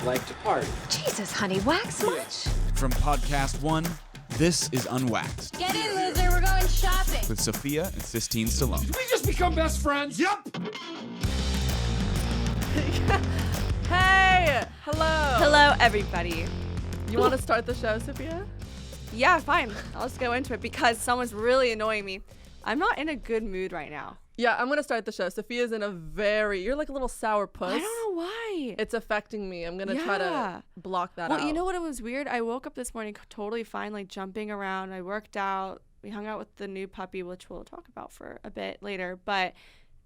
like to party. Jesus, honey, wax much? From Podcast One, this is Unwaxed Get in, loser. We're going shopping. with Sophia and Sistine Stallone. We just become best friends. Yep. Hey! Hello! Hello, everybody. You want to start the show, Sophia? Yeah, fine. I'll just go into it because someone's really annoying me. I'm not in a good mood right now. Yeah, I'm going to start the show. Sophia's in a you're like a little sour puss. I don't know why. It's affecting me. I'm going to try to block that out. Well, you know what? It was weird. I woke up this morning totally fine, like jumping around. I worked out. We hung out with the new puppy, which we'll talk about for a bit later. But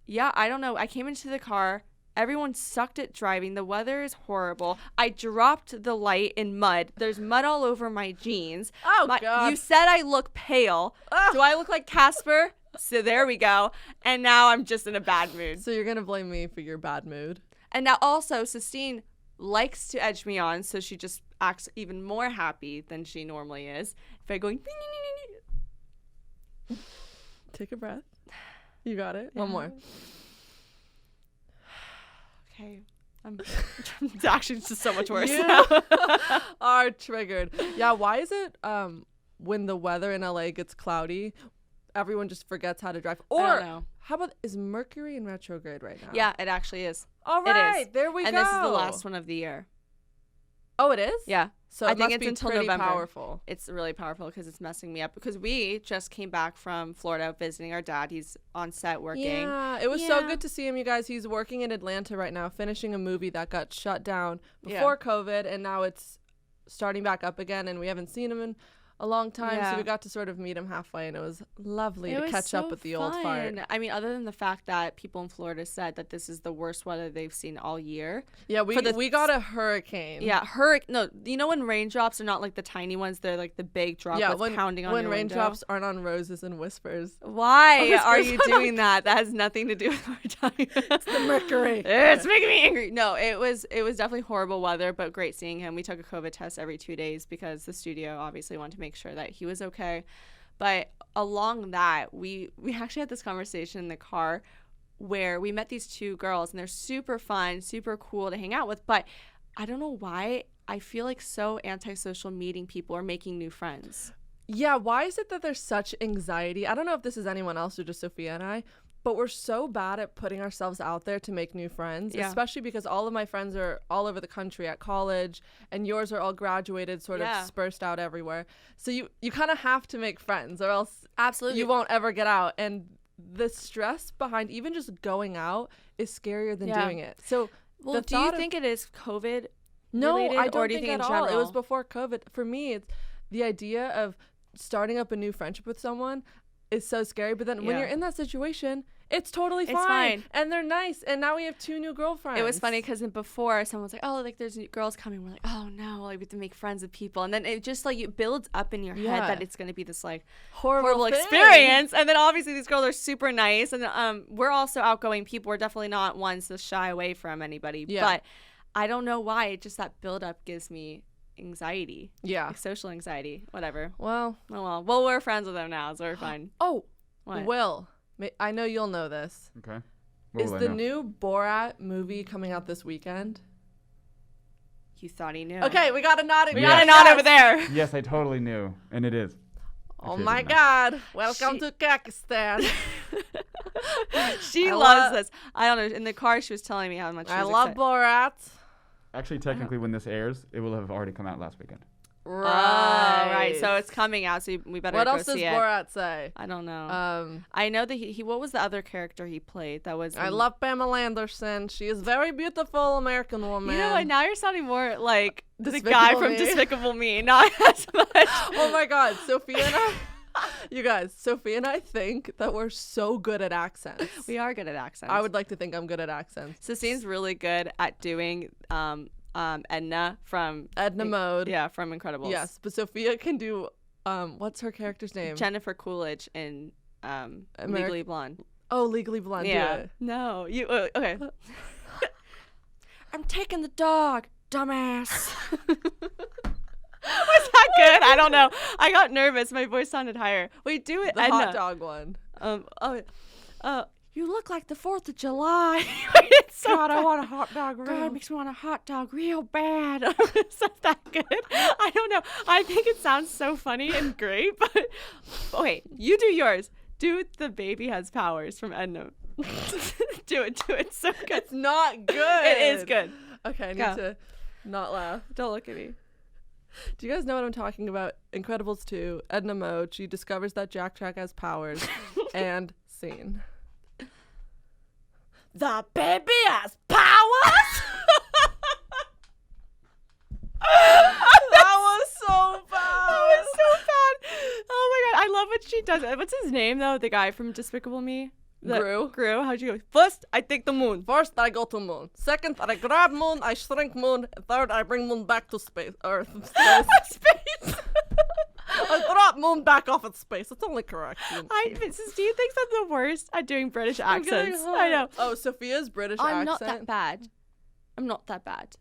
yeah, I don't know. I came into the car. Everyone sucked at driving. The weather is horrible. I dropped the light in mud. There's mud all over my jeans. Oh, God. You said I look pale. Do I look like Casper? So there we go. And now I'm just in a bad mood. So you're going to blame me for your bad mood? And now also, Sistine likes to edge me on, so she just acts even more happy than she normally is. If I go, Take a breath. You got it? One more. okay. It's actually just so much worse You now. are triggered. Yeah, why is it when the weather in LA gets cloudy, everyone just forgets how to drive? Or I don't know. How about, is Mercury in retrograde right now? Yeah, it actually is. All right, It is. there we and go. this is the last one of the year. Oh, it is? Yeah. So I it think must it's be until pretty November. powerful. It's really powerful because it's messing me up. Because we just came back from Florida visiting our dad. He's on set working. Yeah, it was so good to see him, you guys. He's working in Atlanta right now, finishing a movie that got shut down before COVID, and now it's starting back up again, and we haven't seen him in a long time, so we got to sort of meet him halfway, and it was lovely to catch up with the old fart. I mean, other than the fact that people in Florida said that this is the worst weather they've seen all year. Yeah, we got a hurricane. Yeah, no, you know when raindrops are not like the tiny ones, they're like the big droplets pounding on your when raindrops window. aren't on roses and whispers. Why are you doing that? That has nothing to do with what we're talking about. It's the Mercury. It's making me angry. No, it was definitely horrible weather, but great seeing him. We took a COVID test every 2 days because the studio obviously wanted to make sure that he was okay. But along that, we actually had this conversation in the car where we met these two girls, and they're super fun, super cool to hang out with. But I don't know why I feel like so antisocial meeting people or making new friends. Yeah, why is it that there's such anxiety? I don't know if this is anyone else or just Sophia and I, but we're so bad at putting ourselves out there to make new friends, especially because all of my friends are all over the country at college, and yours are all graduated, sort of dispersed out everywhere. So you kind of have to make friends, or else you won't ever get out. And the stress behind even just going out is scarier than doing it. So, well, do you think it is COVID No, related, I don't or do you think think at in all. general? It was before COVID. For me, it's the idea of starting up a new friendship with someone is so scary. But then when you're in that situation, it's totally fine. And they're nice. And now we have 2 new girlfriends. It was funny because before someone was like, oh, like there's girls coming. We're like, oh no, like we have to make friends with people. And then it just like it builds up in your head that it's going to be this like horrible experience. And then obviously these girls are super nice. And we're also outgoing people. We're definitely not ones to shy away from anybody. Yeah. But I don't know why. It just that build up gives me anxiety. Yeah. Like social anxiety. Whatever. Well, we're friends with them now, so we're fine. Oh, what? Will, I know you'll know this. Okay. Is the new Borat movie coming out this weekend? You thought he knew. Okay, we got a nod. We got a nod over there. Yes, I totally knew, and it is. Oh my God! Welcome to Kakistan. She loves this. I don't know. In the car, she was telling me how much she was love excited. Borat. Actually, technically, when this airs, it will have already come out last weekend. Right. So it's coming out. So we better What go else does see it. Borat say? I don't know. I know that he. What was the other character he played? That was. I love Pamela Anderson. She is very beautiful American woman. You know what? Now you're sounding more like Despicable the guy from Me. Despicable Me. Not as much. Oh my God, Sophia and I. You guys, Sophia and I think that we're so good at accents. We are good at accents. I would like to think I'm good at accents. Sistine's really good at doing Edna from Edna Mode. Yeah, from Incredibles. Yes, but Sophia can do what's her character's name? Jennifer Coolidge in Legally Blonde. Oh, Legally Blonde. Yeah. Do it. No, you okay. I'm taking the dog, dumbass. Was that good? I don't know. I got nervous. My voice sounded higher. Wait, do it, The Edna. hot dog one. you look like the 4th of July. It's so God, I bad. want a hot dog. God, real. it makes me want a hot dog real bad. It's not that good. I don't know. I think it sounds so funny and great, but wait, you do yours. Do the baby has powers from Edna. Do it. So good. It's not good. It is good. Okay, I need Go. to not laugh. Don't look at me. Do you guys know what I'm talking about? Incredibles 2, Edna Mode. She discovers that Jack Jack has powers. And scene. The baby has powers? That was so bad. That was so bad. Oh my god, I love what she does. What's his name though? The guy from Despicable Me. Gru. How'd you go? First, I take the moon. First, I go to moon. Second, I grab moon. I shrink moon. Third, I bring moon back to space. Earth. Space. I drop moon back off in space. It's only correct. Mrs. D thinks I'm the worst at doing British I'm getting accents. hot. I know. Oh, Sophia's British I'm accent. not that bad. I'm not that bad.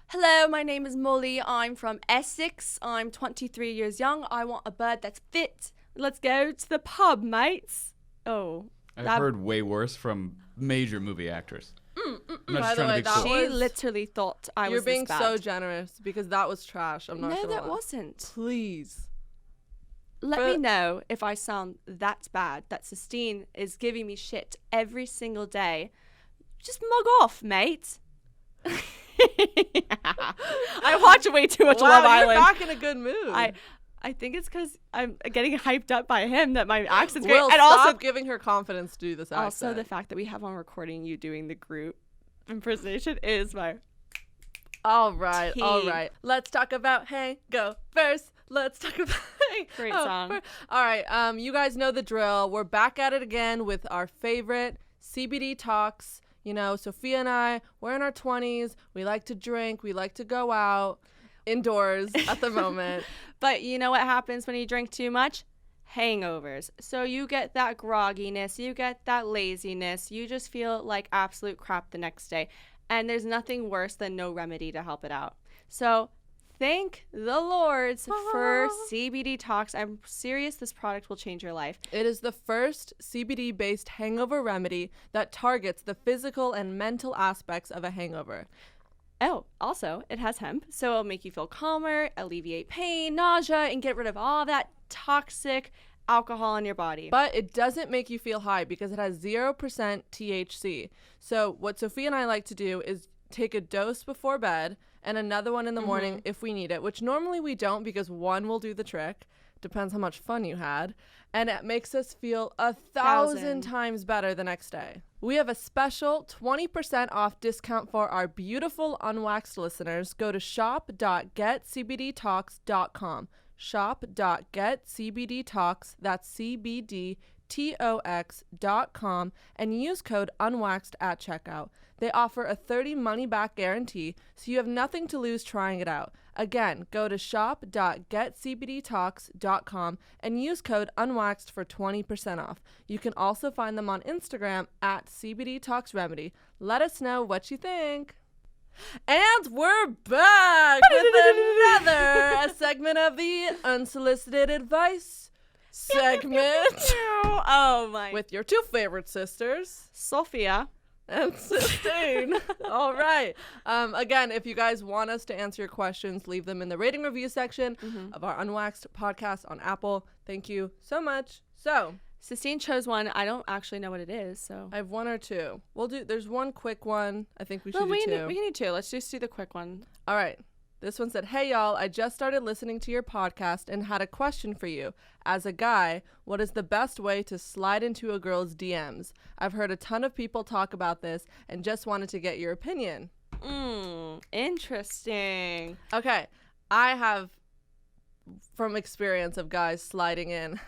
Hello, my name is Molly. I'm from Essex. I'm 23 years young. I want a bird that's fit. Let's go to the pub, mates. Oh. I've heard way worse from major movie actors. I'm not By just the trying way, to be that cool. She was- literally thought I You're was being this bad. so generous because that was trash. I'm not No, gonna that lie. wasn't. Please. Let But- me know if I sound that bad, that Sistine is giving me shit every single day. Just mug off, mate. I watch way too much Love Wow, you're Island. back in a good mood. I think it's because I'm getting hyped up by him that my accent's great. Will, And stop also, giving her confidence to do this accent. also the fact that we have on recording you doing the group impersonation is my... All right. Tea. Let's talk about hangovers. Let's talk about Great hangovers. song. All right. You guys know the drill. We're back at it again with our favorite CBD talks. You know, Sophia and I, we're in our 20s. We like to drink. We like to go out indoors at the moment. But you know what happens when you drink too much? Hangovers. So you get that grogginess, you get that laziness, you just feel like absolute crap the next day. And there's nothing worse than no remedy to help it out. So thank the Lords for CBD Talks. I'm serious, this product will change your life. It is the first CBD-based hangover remedy that targets the physical and mental aspects of a hangover. Oh, also, it has hemp, so it'll make you feel calmer, alleviate pain, nausea, and get rid of all that toxic alcohol in your body. But it doesn't make you feel high because it has 0% THC. So what Sophia and I like to do is take a dose before bed and another one in the morning if we need it, which normally we don't because one will do the trick. Depends how much fun you had. And it makes us feel 1,000 times better the next day. We have a special 20% off discount for our beautiful unwaxed listeners. Go to shop.getcbdtalks.com. Shop.getcbdtalks, that's CBDTOX.com, and use code unwaxed at checkout. They offer a 30 money-back guarantee, so you have nothing to lose trying it out. Again, go to shop.getcbdtalks.com and use code unwaxed for 20% off. You can also find them on Instagram at CBDTalksRemedy. Let us know what you think. And we're back with another segment of the unsolicited advice segment Oh my. with your two favorite sisters Sophia. and Sistine. All right. Again, if you guys want us to answer your questions, leave them in the rating review section of our Unwaxed podcast on Apple. Thank you so much. So Sistine chose one. I don't actually know what it is, so. I have one or two. There's one quick one. I think we should Well, we do two. can do two. Let's just do the quick one. All right. This one said, "Hey, y'all, I just started listening to your podcast and had a question for you. As a guy, what is the best way to slide into a girl's DMs? I've heard a ton of people talk about this and just wanted to get your opinion." Interesting. Okay. I have, from experience of guys sliding in,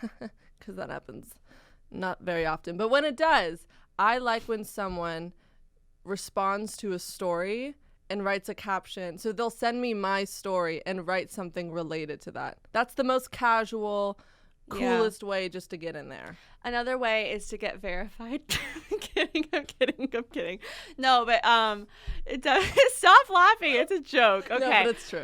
because that happens not very often. But when it does, I like when someone responds to a story and writes a caption. So they'll send me my story and write something related to that. That's the most casual, coolest way just to get in there. Another way is to get verified. I'm kidding. No, but it does. Stop laughing. It's a joke. Okay. No, but it's true.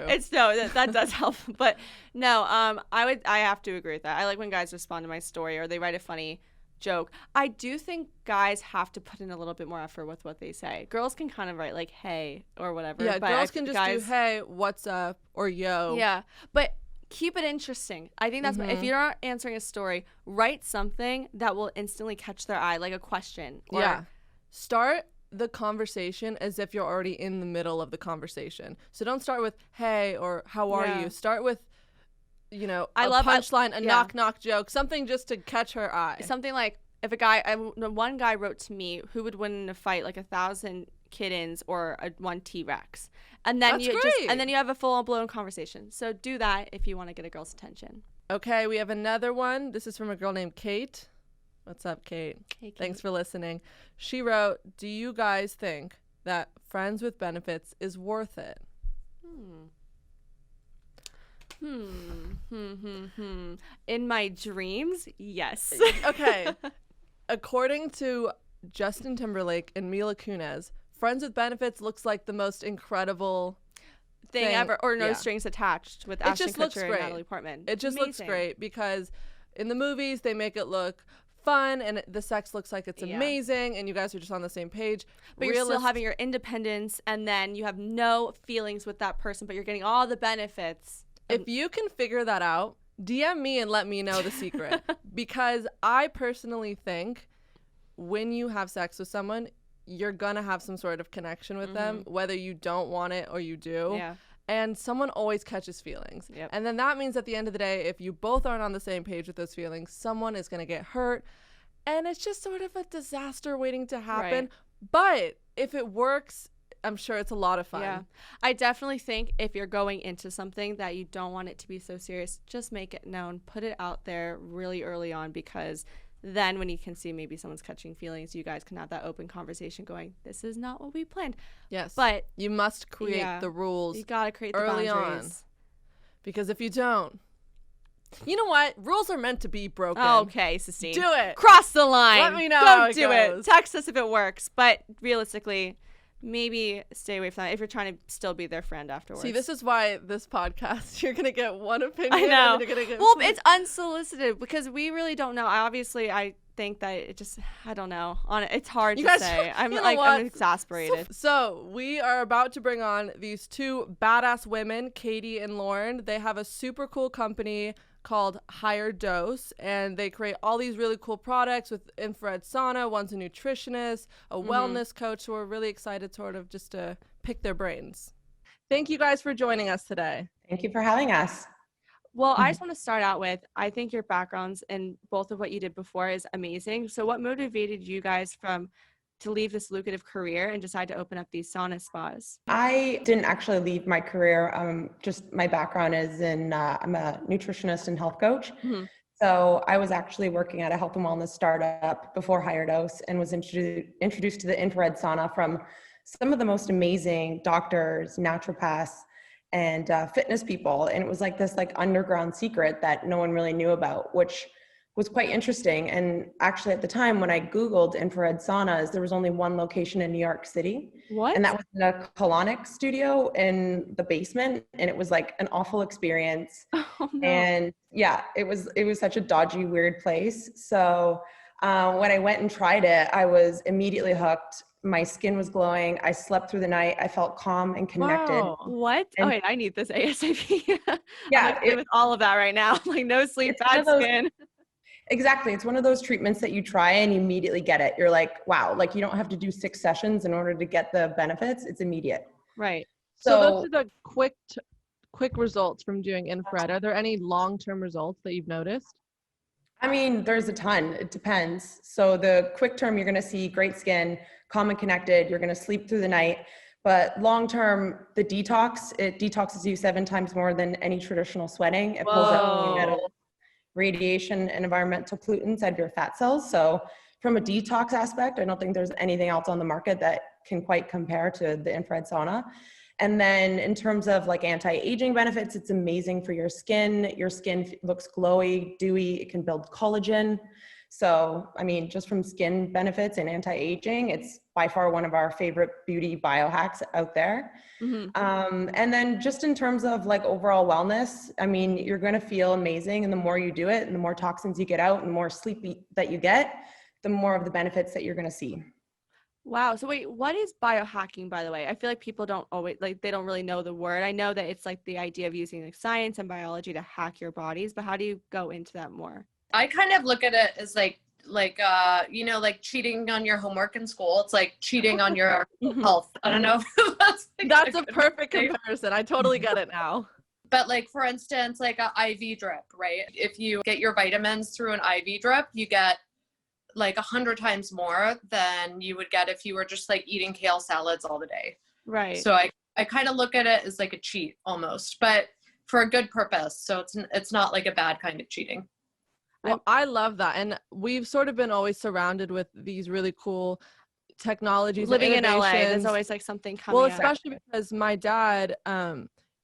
That does help. But no, I have to agree with that. I like when guys respond to my story or they write a funny joke. I do think guys have to put in a little bit more effort with what they say. Girls can kind of write like hey or whatever. Yeah, but girls can just do hey, what's up, or yo. Yeah, but keep it interesting. I think that's if you're not answering a story, write something that will instantly catch their eye, like a question. Yeah. Start the conversation as if you're already in the middle of the conversation. So don't start with hey or how are you. Start with, a punchline, a knock joke, something just to catch her eye. Something like if one guy wrote to me, who would win in a fight, like 1,000 kittens or one T-Rex, and then you have a full-blown conversation. So do that if you want to get a girl's attention. Okay, we have another one. This is from a girl named Kate. What's up, Kate? Hey, Kate. Thanks for listening. She wrote, do you guys think that friends with benefits is worth it? In my dreams, yes. Okay. According to Justin Timberlake and Mila Kunis, friends with benefits looks like the most incredible thing ever, or no strings attached with Ashton Kutcher and Natalie Portman. It just looks great because in the movies they make it look fun and the sex looks like it's amazing and you guys are just on the same page. But you're still having your independence and then you have no feelings with that person, but you're getting all the benefits. If you can figure that out, DM me and let me know the secret. Because I personally think when you have sex with someone, you're gonna have some sort of connection with them, whether you don't want it or you do. Yeah. And someone always catches feelings. Yep. And then that means at the end of the day, if you both aren't on the same page with those feelings, someone is gonna get hurt. And it's just sort of a disaster waiting to happen. Right. But if it works, I'm sure it's a lot of fun. Yeah. I definitely think if you're going into something that you don't want it to be so serious, just make it known. Put it out there really early on, because then when you can see maybe someone's catching feelings, you guys can have that open conversation going, this is not what we planned. Yes. But you must create the rules. You got to create the early boundaries. On. Because if you don't, you know what? Rules are meant to be broken. Okay, Sistine. Do it. Cross the line. Let me know how Don't it do goes. it. Text us if it works. But realistically, maybe stay away from that if you're trying to still be their friend afterwards. See, this is why this podcast, you're going to get one opinion. I know. And you're gonna get it's unsolicited because we really don't know. I think that it just, I don't know. It's hard to say. I'm exasperated. So we are about to bring on these two badass women, Katie and Lauren. They have a super cool company called HigherDOSE, and they create all these really cool products with infrared sauna. One's a nutritionist, a wellness coach, so we're really excited sort of just to pick their brains. Thank you guys for joining us today. Thank you for having us. Well, I just want to start out with, I think your backgrounds and both of what you did before is amazing. So what motivated you guys to leave this lucrative career and decide to open up these sauna spas? I didn't actually leave my career. Just my background is I'm a nutritionist and health coach. Mm-hmm. So I was actually working at a health and wellness startup before HigherDOSE and was introduced to the infrared sauna from some of the most amazing doctors, naturopaths, and fitness people. And it was like this underground secret that no one really knew about, which was quite interesting. And actually at the time when I Googled infrared saunas, there was only one location in New York City. What? And that was in a colonic studio in the basement. And it was like an awful experience. Oh, no. And yeah, it was such a dodgy, weird place. So when I went and tried it, I was immediately hooked. My skin was glowing. I slept through the night. I felt calm and connected. Wow. What? And wait, I need this ASAP. Yeah, I'm with all of that right now. Like no sleep, bad skin. Exactly. It's one of those treatments that you try and you immediately get it. You're like, wow, like you don't have to do 6 sessions in order to get the benefits. It's immediate. Right. So those are the quick results from doing infrared. Are there any long-term results that you've noticed? I mean, there's a ton. It depends. So the quick term, you're going to see great skin, calm and connected. You're going to sleep through the night. But long term, the detox, it detoxes you 7 times more than any traditional sweating. It pulls out heavy metals, radiation, and environmental pollutants out of your fat cells. So from a detox aspect, I don't think there's anything else on the market that can quite compare to the infrared sauna. And then in terms of like anti-aging benefits, it's amazing for your skin. Your skin looks glowy, dewy. It can build collagen. So, I mean, just from skin benefits and anti-aging, it's by far one of our favorite beauty biohacks out there. And then just in terms of like overall wellness, I mean, you're going to feel amazing. And the more you do it and the more toxins you get out and the more sleep that you get, the more of the benefits that you're going to see. Wow. So wait, what is biohacking, by the way? I feel like people don't always, like, they don't really know the word. I know that it's like the idea of using like science and biology to hack your bodies, but how do you go into that more? I kind of look at it as like like cheating on your homework in school. It's like cheating on your health. I don't know if that's a perfect comparison. I totally get it now. But like, for instance, like an IV drip, right? If you get your vitamins through an IV drip, you get like 100 times more than you would get if you were just like eating kale salads all the day. Right. So I kind of look at it as like a cheat almost, but for a good purpose. So it's not like a bad kind of cheating. Well, I love that. And we've sort of been always surrounded with these really cool technologies. Living in LA, there's always like something coming Well, especially because my dad,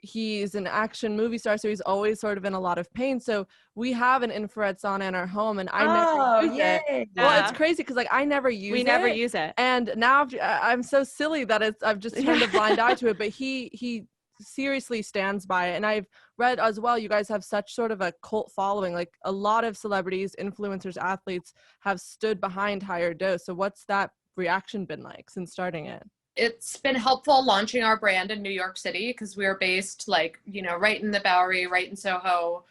he's an action movie star, so he's always sort of in a lot of pain. So we have an infrared sauna in our home, and I never use it. Yeah. Well, it's crazy because like I never use it. We never use it. And now I'm so silly that I've just turned a blind eye to it. But he seriously stands by it. And I've read as well, you guys have such sort of a cult following. Like a lot of celebrities, influencers, athletes have stood behind HigherDOSE. So what's that reaction been like since starting it? It's been helpful launching our brand in New York City because we're based like, right in the Bowery, right in Soho,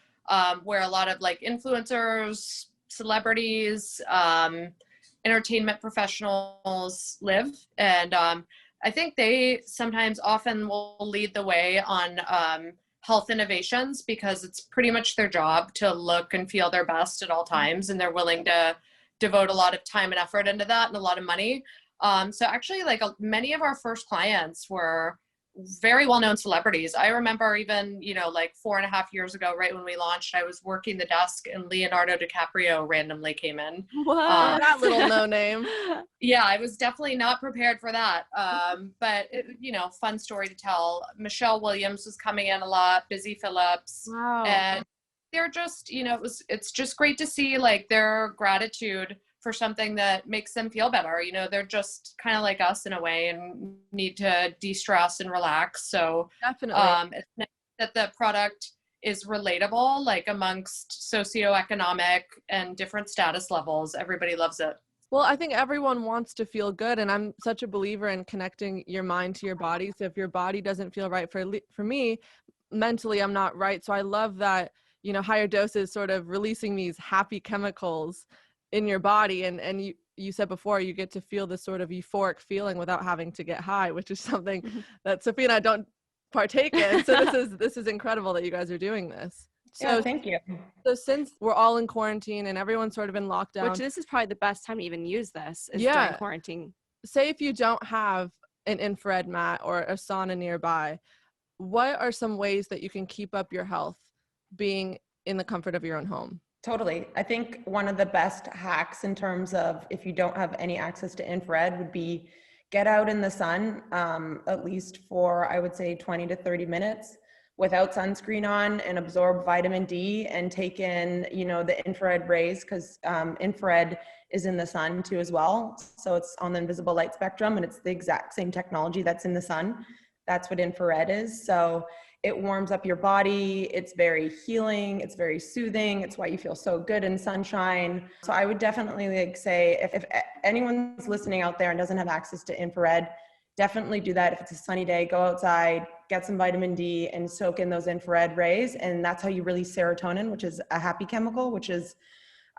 where a lot of like influencers, celebrities, entertainment professionals live. And I think they sometimes often will lead the way on health innovations because it's pretty much their job to look and feel their best at all times. And they're willing to devote a lot of time and effort into that and a lot of money. So actually like many of our first clients were very well-known celebrities. I remember even, like 4.5 years ago, right when we launched, I was working the desk and Leonardo Dicaprio randomly came in. What? That little no name. Yeah, I was definitely not prepared for that. But fun story to tell. Michelle Williams was coming in a lot, Busy Phillips. Wow. And they're just, it's just great to see like their gratitude for something that makes them feel better. They're just kind of like us in a way and need to de-stress and relax. So definitely, it's nice that the product is relatable, like amongst socioeconomic and different status levels. Everybody loves it. Well, I think everyone wants to feel good. And I'm such a believer in connecting your mind to your body. So if your body doesn't feel right for me, mentally, I'm not right. So I love that, HigherDOSE is sort of releasing these happy chemicals in your body, and you said before you get to feel this sort of euphoric feeling without having to get high, which is something that Sophia and I don't partake in. So this is incredible that you guys are doing this. So yeah, thank you. So since we're all in quarantine and everyone's sort of in lockdown, which this is probably the best time to even use this is during quarantine. Say if you don't have an infrared mat or a sauna nearby, what are some ways that you can keep up your health being in the comfort of your own home? Totally. I think one of the best hacks in terms of if you don't have any access to infrared would be get out in the sun, at least for, I would say 20 to 30 minutes without sunscreen on, and absorb vitamin D and take in, the infrared rays, because infrared is in the sun too as well. So it's on the invisible light spectrum, and it's the exact same technology that's in the sun. That's what infrared is. So it warms up your body. It's very healing. It's very soothing. It's why you feel so good in sunshine. So I would definitely say if anyone's listening out there and doesn't have access to infrared, definitely do that. If it's a sunny day, go outside, get some vitamin D and soak in those infrared rays. And that's how you release serotonin, which is a happy chemical, which is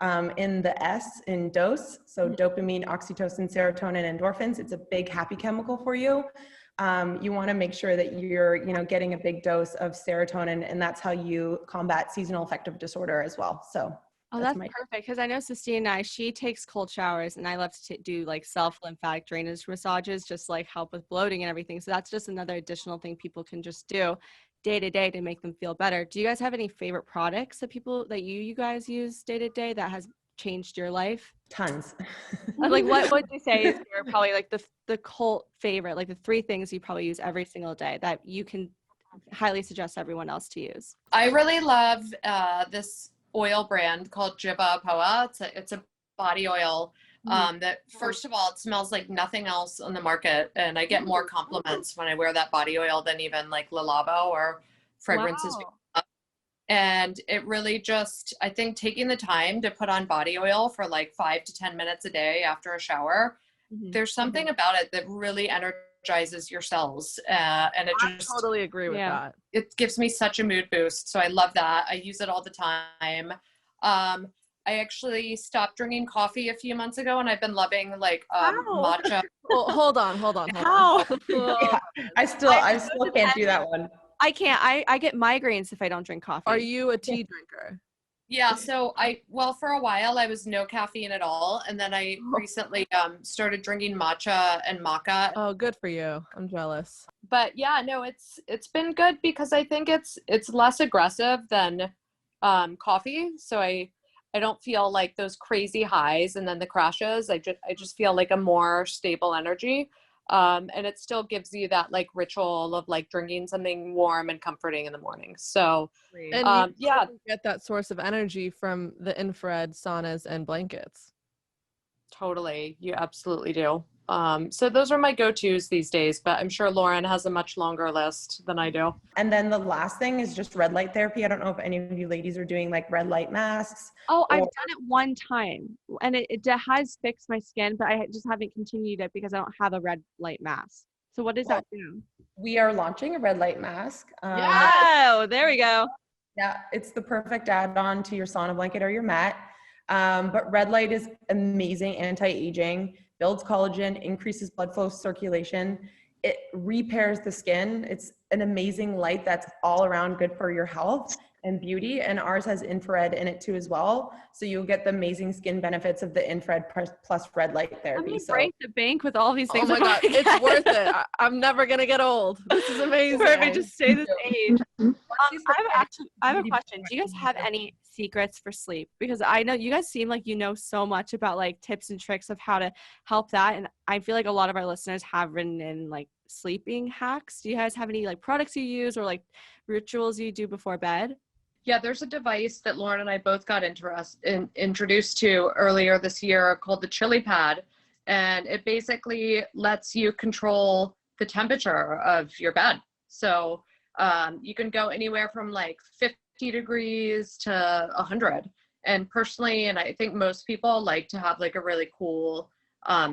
in the S in dose. So dopamine, oxytocin, serotonin, endorphins. It's a big happy chemical for you. You want to make sure that you're, getting a big dose of serotonin, and that's how you combat seasonal affective disorder as well. So that's perfect. Because I know Sistine and I, she takes cold showers, and I love to do like self-lymphatic drainage massages, just like help with bloating and everything. So that's just another additional thing people can just do day to day to make them feel better. Do you guys have any favorite products that you guys use day to day that has changed your life? Tons. Like what would you say is your probably like the cult favorite, like the 3 things you probably use every single day that you can highly suggest everyone else to use? I really love this oil brand called Jiba Poa. It's a body oil. That first of all, it smells like nothing else on the market, and I get more compliments when I wear that body oil than even like Le Labo or fragrances. Wow. And it really just, I think taking the time to put on body oil for like 5 to 10 minutes a day after a shower, there's something about it that really energizes your cells. And it I totally agree with that. It gives me such a mood boost. So I love that. I use it all the time. I actually stopped drinking coffee a few months ago, and I've been loving like matcha. Well, hold on. How? Yeah, I still can't do that one. I can't. I get migraines if I don't drink coffee. Are you a tea drinker? Yeah, so for a while I was no caffeine at all, and then I recently started drinking matcha and maca. Oh, good for you. I'm jealous. But yeah, no, it's been good because I think it's less aggressive than coffee. So I don't feel like those crazy highs and then the crashes. I just feel like a more stable energy. And it still gives you that like ritual of like drinking something warm and comforting in the morning. So and you get that source of energy from the infrared saunas and blankets. Totally. You absolutely do. So those are my go-tos these days, but I'm sure Lauren has a much longer list than I do. And then the last thing is just red light therapy. I don't know if any of you ladies are doing like red light masks. Oh, I've done it one time, and it has fixed my skin, but I just haven't continued it because I don't have a red light mask. So what does that do? We are launching a red light mask. Oh, there we go. Yeah, it's the perfect add-on to your sauna blanket or your mat. But red light is amazing anti-aging, builds collagen, increases blood flow circulation. It repairs the skin. It's an amazing light that's all around good for your health and beauty. And ours has infrared in it too as well. So you'll get the amazing skin benefits of the infrared plus red light therapy. I'm gonna break the bank with all these things. Oh my God, it's worth it. I'm never gonna get old. This is amazing. Perfect. Just stay this age. I have a question. Do you guys have any secrets for sleep? Because I know you guys seem like you know so much about like tips and tricks of how to help that. And I feel like a lot of our listeners have written in like sleeping hacks. Do you guys have any like products you use or like rituals you do before bed? Yeah, there's a device that Lauren and I both got introduced to earlier this year called the Chili Pad. And it basically lets you control the temperature of your bed. So you can go anywhere from like 50 degrees to 100. And personally, and I think most people like to have like a really cool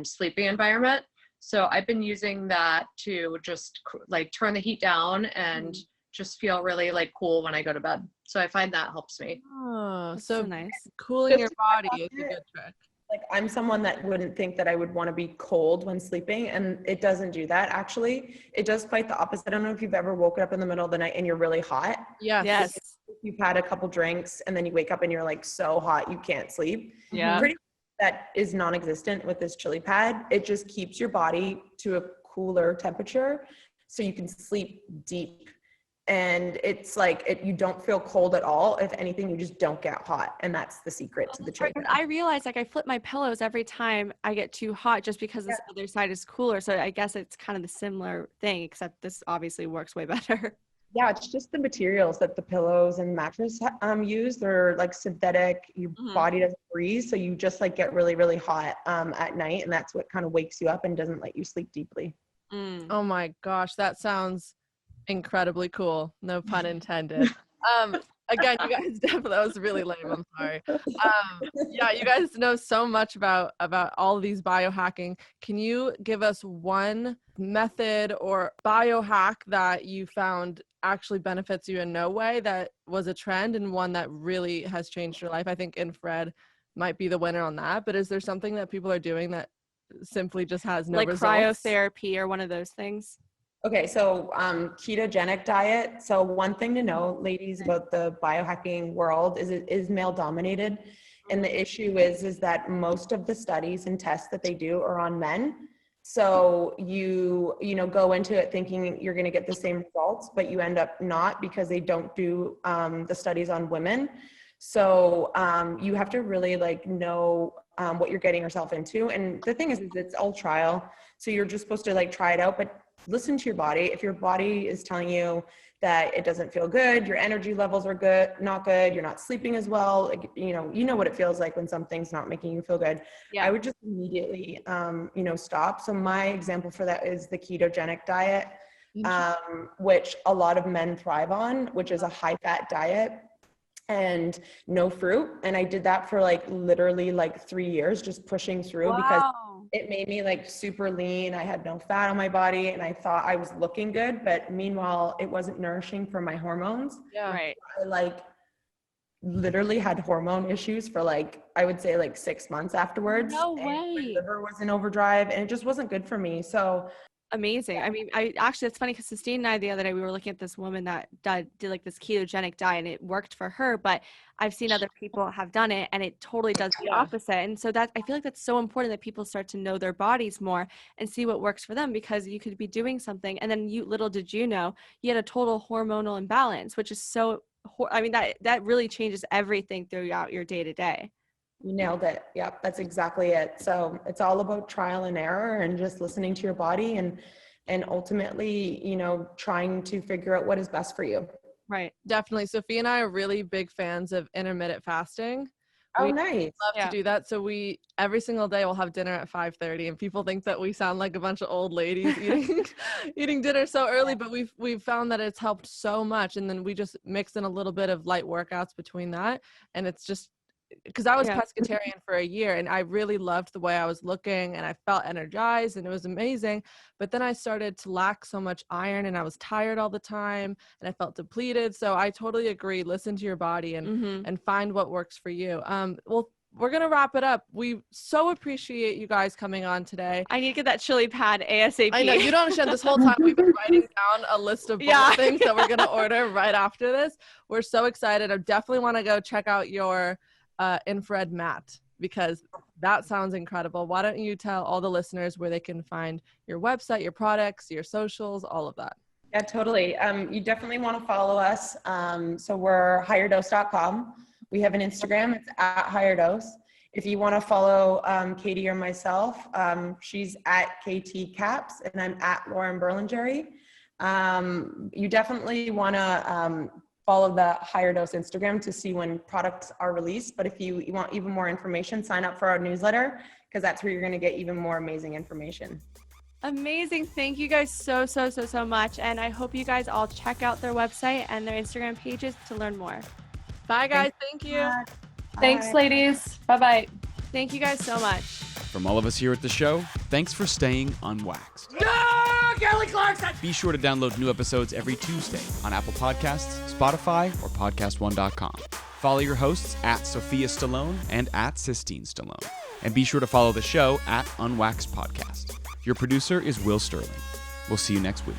sleeping environment. So I've been using that to just like turn the heat down and just feel really like cool when I go to bed. So I find that helps me. Oh, That's so nice. Cooling your body is a good trick. Like I'm someone that wouldn't think that I would want to be cold when sleeping, and it doesn't do that. Actually, it does quite the opposite. I don't know if you've ever woken up in the middle of the night and you're really hot. Yes. If you've had a couple drinks and then you wake up and you're like so hot you can't sleep. Yeah. Pretty much that is non-existent with this Chili Pad. It just keeps your body to a cooler temperature so you can sleep deep. And it's like you don't feel cold at all. If anything, you just don't get hot. And that's the secret to the Chili Pad. I realize like I flip my pillows every time I get too hot just because this other side is cooler. So I guess it's kind of the similar thing, except this obviously works way better. Yeah, it's just the materials that the pillows and mattress use. They're like synthetic. Your body doesn't breathe. So you just like get really, really hot at night. And that's what kind of wakes you up and doesn't let you sleep deeply. Oh my gosh, that sounds incredibly cool. No pun intended. Again, you guys definitely, that was really lame. I'm sorry. Yeah, you guys know so much about all of these biohacking. Can you give us one method or biohack that you found actually benefits you in no way, that was a trend and one that really has changed your life? I think infrared might be the winner on that, but is there something that people are doing that simply just has no results? Like cryotherapy or one of those things? Okay, so ketogenic diet. So one thing to know, ladies, about the biohacking world is it is male dominated. And the issue is that most of the studies and tests that they do are on men. So you go into it thinking you're going to get the same results, but you end up not, because they don't do the studies on women. So you have to really like know what you're getting yourself into. And the thing is it's all trial. So you're just supposed to like try it out, but listen to your body. If your body is telling you that it doesn't feel good, your energy levels are not good, you're not sleeping as well, like, you know what it feels like when something's not making you feel good. Yeah. I would just immediately, stop. So my example for that is the ketogenic diet, which a lot of men thrive on, which is a high fat diet and no fruit. And I did that for like literally like 3 years, just pushing through because it made me like super lean. I had no fat on my body and I thought I was looking good, but meanwhile it wasn't nourishing for my hormones. Yeah. Right. I like literally had hormone issues for like, I would say like 6 months afterwards. No and way. my liver was in overdrive and it just wasn't good for me. So amazing. I mean, it's funny because Sistine and I the other day, we were looking at this woman that did like this ketogenic diet and it worked for her, but I've seen other people have done it and it totally does the opposite. And so that, I feel like that's so important that people start to know their bodies more and see what works for them, because you could be doing something and then little did you know, you had a total hormonal imbalance, which is so, I mean, that really changes everything throughout your day to day. You nailed it. Yep, that's exactly it. So it's all about trial and error and just listening to your body and ultimately, trying to figure out what is best for you. Right. Definitely. Sophie and I are really big fans of intermittent fasting. Oh, nice. Love to do that. So every single day we'll have dinner at 5:30 and people think that we sound like a bunch of old ladies eating dinner so early, but we've found that it's helped so much. And then we just mix in a little bit of light workouts between that. And it's just, because I was pescatarian for a year and I really loved the way I was looking and I felt energized and it was amazing. But then I started to lack so much iron and I was tired all the time and I felt depleted. So I totally agree. Listen to your body and find what works for you. Well, we're going to wrap it up. We so appreciate you guys coming on today. I need to get that chili pad ASAP. I know, you don't understand. This whole time we've been writing down a list of things that we're going to order right after this. We're so excited. I definitely want to go check out your infrared mat because that sounds incredible. Why don't you tell all the listeners where they can find your website, your products, your socials, all of that? Yeah, totally. You definitely want to follow us. So we're HigherDOSE.com. We have an Instagram. It's at HigherDOSE. If you want to follow Katie or myself, she's at KT Kaps and I'm at Lauren Berlingeri. You definitely want to follow the HigherDOSE Instagram to see when products are released. But if you want even more information, sign up for our newsletter because that's where you're going to get even more amazing information. Amazing. Thank you guys so much. And I hope you guys all check out their website and their Instagram pages to learn more. Bye guys. Thank you. Bye. Thanks, ladies. Bye-bye. Thank you guys so much. From all of us here at the show, thanks for staying unwaxed. No, Kelly Clarkson! Be sure to download new episodes every Tuesday on Apple Podcasts, Spotify, or PodcastOne.com. Follow your hosts at Sophia Stallone and at Sistine Stallone. And be sure to follow the show at Unwaxed Podcast. Your producer is Will Sterling. We'll see you next week.